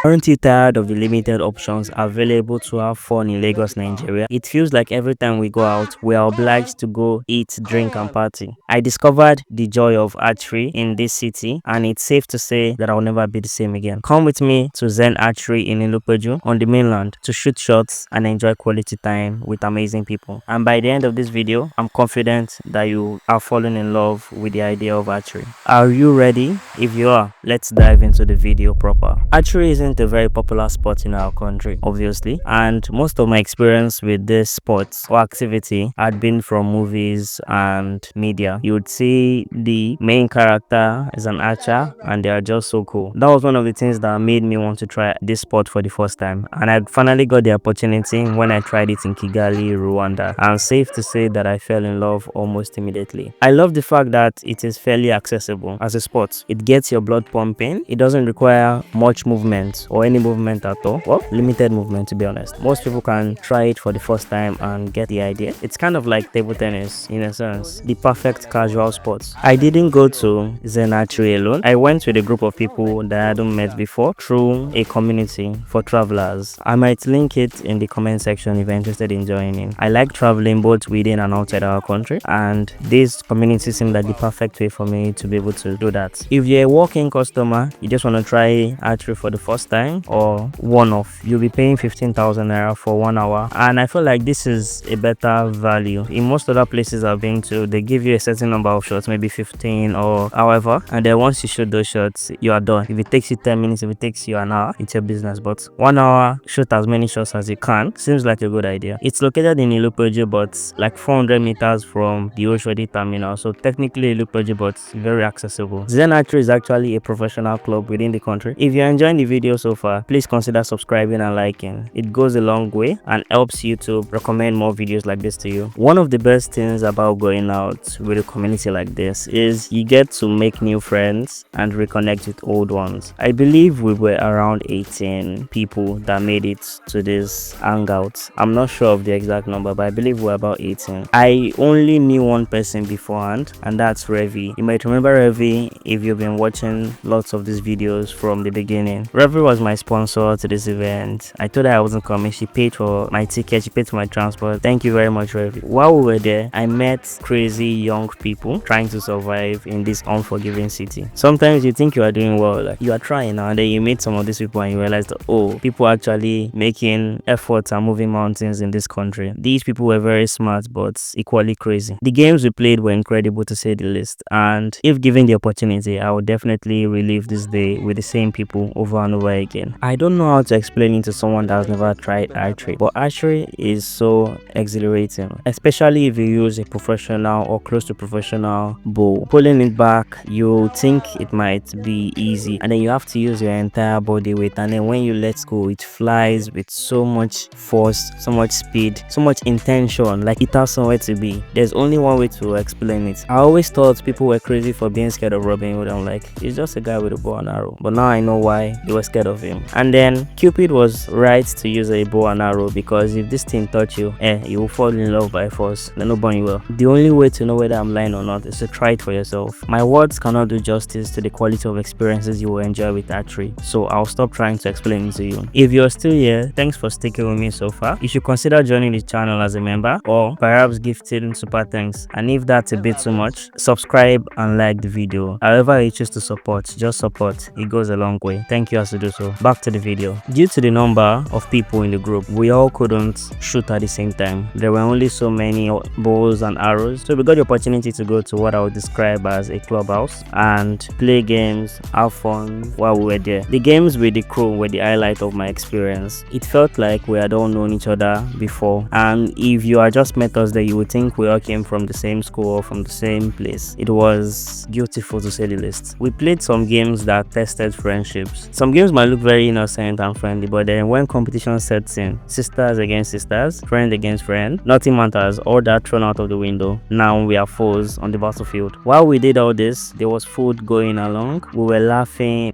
Aren't you tired of the limited options available to have fun in Lagos, Nigeria? It feels like every time we go out, we are obliged to go eat, drink, and party. I discovered the joy of archery in this city, and it's safe to say that I'll never be the same again. Come with me to Zen Archery in Ilupeju on the mainland to shoot shots and enjoy quality time with amazing people. And by the end of this video, I'm confident that you are falling in love with the idea of archery. Are you ready? If you are, let's dive into the video proper. Archery isn't a very popular sport in our country, obviously, and most of my experience with this sport or activity had been from movies and media. You would see the main character is an archer and they are just so cool. That was one of the things that made me want to try this sport for the first time, and I finally got the opportunity when I tried it in Kigali, Rwanda, and safe to say that I fell in love almost immediately. I love the fact that it is fairly accessible as a sport. It gets your blood pumping. It doesn't require much movement or any movement at all. Well, limited movement, to be honest. Most people can try it for the first time and get the idea. It's kind of like table tennis in a sense, the perfect casual sport. I didn't go to Zen Archery alone. I went with a group of people that I hadn't met before through a community for travelers. I might link it in the comment section if you're interested in joining. I like traveling both within and outside our country, and this community seemed like the perfect way for me to be able to do that. If you're a walk-in customer, you just want to try archery for the first time or one-off, you'll be paying 15,000 naira for 1 hour, and I feel like this is a better value. In most other places I've been to, they give you a certain number of shots, maybe 15 or however, and then once you shoot those shots, you are done. If it takes you 10 minutes, if it takes you an hour, it's your business. But 1 hour, shoot as many shots as you can, seems like a good idea. It's located in Ilupeju, but like 400 meters from the Oshodi terminal, so technically Ilupeju, but very accessible. Zen Archery is actually a professional club within the country. If you're enjoying the video so far, please consider subscribing and liking. It goes a long way and helps YouTube recommend more videos like this to you. One of the best things about going out with a community like this is you get to make new friends and reconnect with old ones. I believe we were around 18 people that made it to this hangout. I'm not sure of the exact number, but I believe we're about 18. I only knew one person beforehand, and that's Revi. You might remember Revi if you've been watching lots of these videos from the beginning. Revi was my sponsor to this event. I told her I wasn't coming. She paid for my ticket, she paid for my transport. Thank you very much, Revi. While we were there, I met crazy young people trying to survive in this unforgiving city. Sometimes you think you are doing well, like you are trying, and then you meet some of these people and you realize that, oh, people are actually making efforts and moving mountains in this country. These people were very smart but equally crazy. The games we played were incredible to say the least, and if given the opportunity, I would definitely relive this day with the same people over and over again. I don't know how to explain it to someone that has never tried archery, but archery is so exhilarating, especially if you use a professional or close to professional bow. Pulling it back, you think it might be easy, and then you have to use your entire body weight, and then when you let go, it flies with so much force, so much speed, so much intention, like it has somewhere to be. There's only one way to explain it. I always thought people were crazy for being scared of Robin Hood. I'm like, he's just a guy with a bow and arrow, but now I know why they were scared of him. And then Cupid was right to use a bow and arrow, because if this thing touch you, you will fall in love by force. Then no burn you well. The only way to know whether I'm lying or not is to try it for yourself. My words cannot do justice to the quality of experiences you will enjoy with archery, so I'll stop trying to explain it to you. If you're still here, thanks for sticking with me so far. You should consider joining the channel as a member, or perhaps gifting super thanks, and if that's a bit too much, subscribe and like the video. However you choose to support, just support. It goes a long way. Thank you as to do so. Back to the video. Due to the number of people in the group, we all couldn't shoot at the same time. There were only so many bows and arrows, so we got the opportunity to go to what I would describe as a clubhouse and play games, have fun while we were there. The games with the crew were the highlight of my experience. It felt like we had all known each other before, and if you had just met us there, you would think we all came from the same school or from the same place. It was beautiful to say the least. We played some games that tested friendships. Some games might look very innocent and friendly, but then when competition sets in, sisters against sisters, friend against friend, nothing matters, all that thrown out of the window. Now we are foes on the battlefield. While we did all this, there was food going along. We were laughing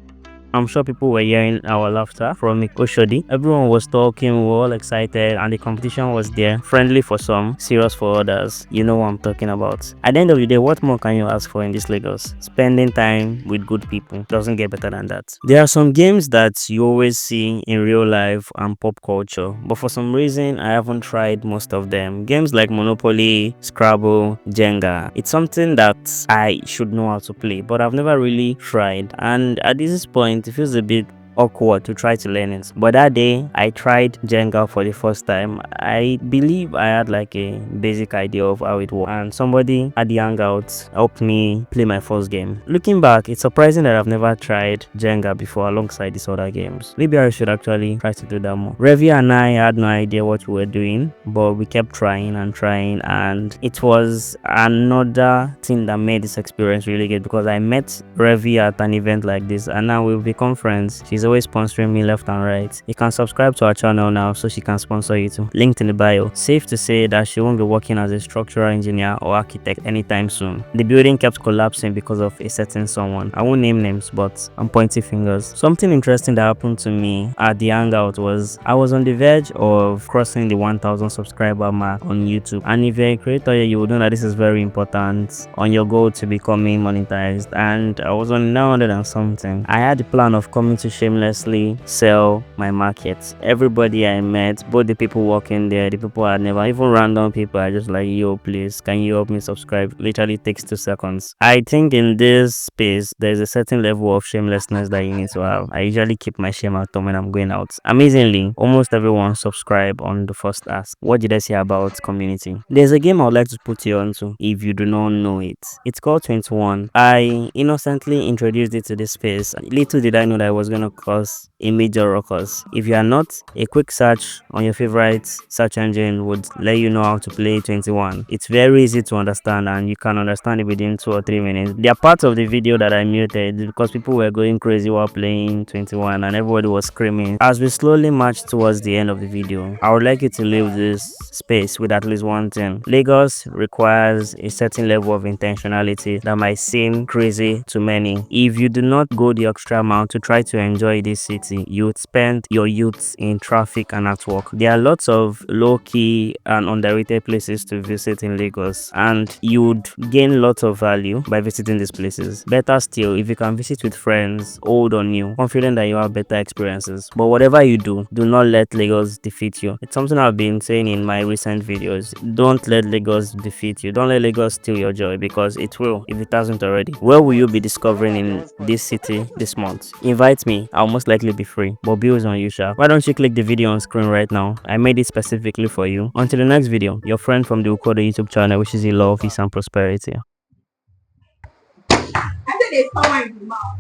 I'm sure people were hearing our laughter from Oshodi. Everyone was talking, we were all excited, and the competition was there. Friendly for some, serious for others. You know what I'm talking about. At the end of the day, what more can you ask for in this Lagos? Spending time with good people doesn't get better than that. There are some games that you always see in real life and pop culture, but for some reason I haven't tried most of them. Games like Monopoly, Scrabble, Jenga. It's something that I should know how to play, but I've never really tried. And at this point, it feels a bit awkward to try to learn it. But that day I tried Jenga for the first time. I believe I had like a basic idea of how it works, and somebody at the hangouts helped me play my first game. Looking back, it's surprising that I've never tried Jenga before alongside these other games. Maybe I should actually try to do that more. Revi and I had no idea what we were doing, but we kept trying, and it was another thing that made this experience really good, because I met Revi at an event like this, and now we've become friends. She's always sponsoring me left and right. You can subscribe to our channel now so she can sponsor you too. Linked in the bio. Safe to say that she won't be working as a structural engineer or architect anytime soon. The building kept collapsing because of a certain someone. I won't name names, but I'm pointing fingers. Something interesting that happened to me at the hangout was I was on the verge of crossing the 1000 subscriber mark on YouTube. And if you're a creator, you would know that this is very important on your goal to becoming monetized. And I was on 900 and something. I had the plan of coming to shamelessly sell my market. Everybody I met, both the people working there, the people I never, even random people, I just like, yo, please, can you help me subscribe? Literally takes 2 seconds. I think in this space, there's a certain level of shamelessness that you need to have. I usually keep my shame at home when I'm going out. Amazingly, almost everyone subscribe on the first ask. What did I say about community? There's a game I would like to put you onto if you do not know it. It's called 21. I innocently introduced it to this space. Little did I know that I was gonna cause a major ruckus. If you are not, a quick search on your favorite search engine would let you know how to play 21. It's very easy to understand, and you can understand it within 2 or 3 minutes. There are parts of the video that I muted because people were going crazy while playing 21 and everybody was screaming. As we slowly march towards the end of the video, I would like you to leave this space with at least one thing. Lagos requires a certain level of intentionality that might seem crazy to many. If you do not go the extra mile to try to enjoy this city, you would spend your youth in traffic and at work. There are lots of low-key and underrated places to visit in Lagos, and you would gain lots of value by visiting these places. Better still, if you can visit with friends, old or new, confident that you have better experiences. But whatever you do not let Lagos defeat you. It's something I've been saying in my recent videos. Don't let Lagos defeat you. Don't let Lagos steal your joy, because it will if it hasn't already. Where will you be discovering in this city this month? Invite me. I'll most likely be free, but bills on you, sha. Why don't you click the video on screen right now? I made it specifically for you. Until the next video, your friend from the Ukodo YouTube channel wishes you love, peace and prosperity. I said there's power in the mouth.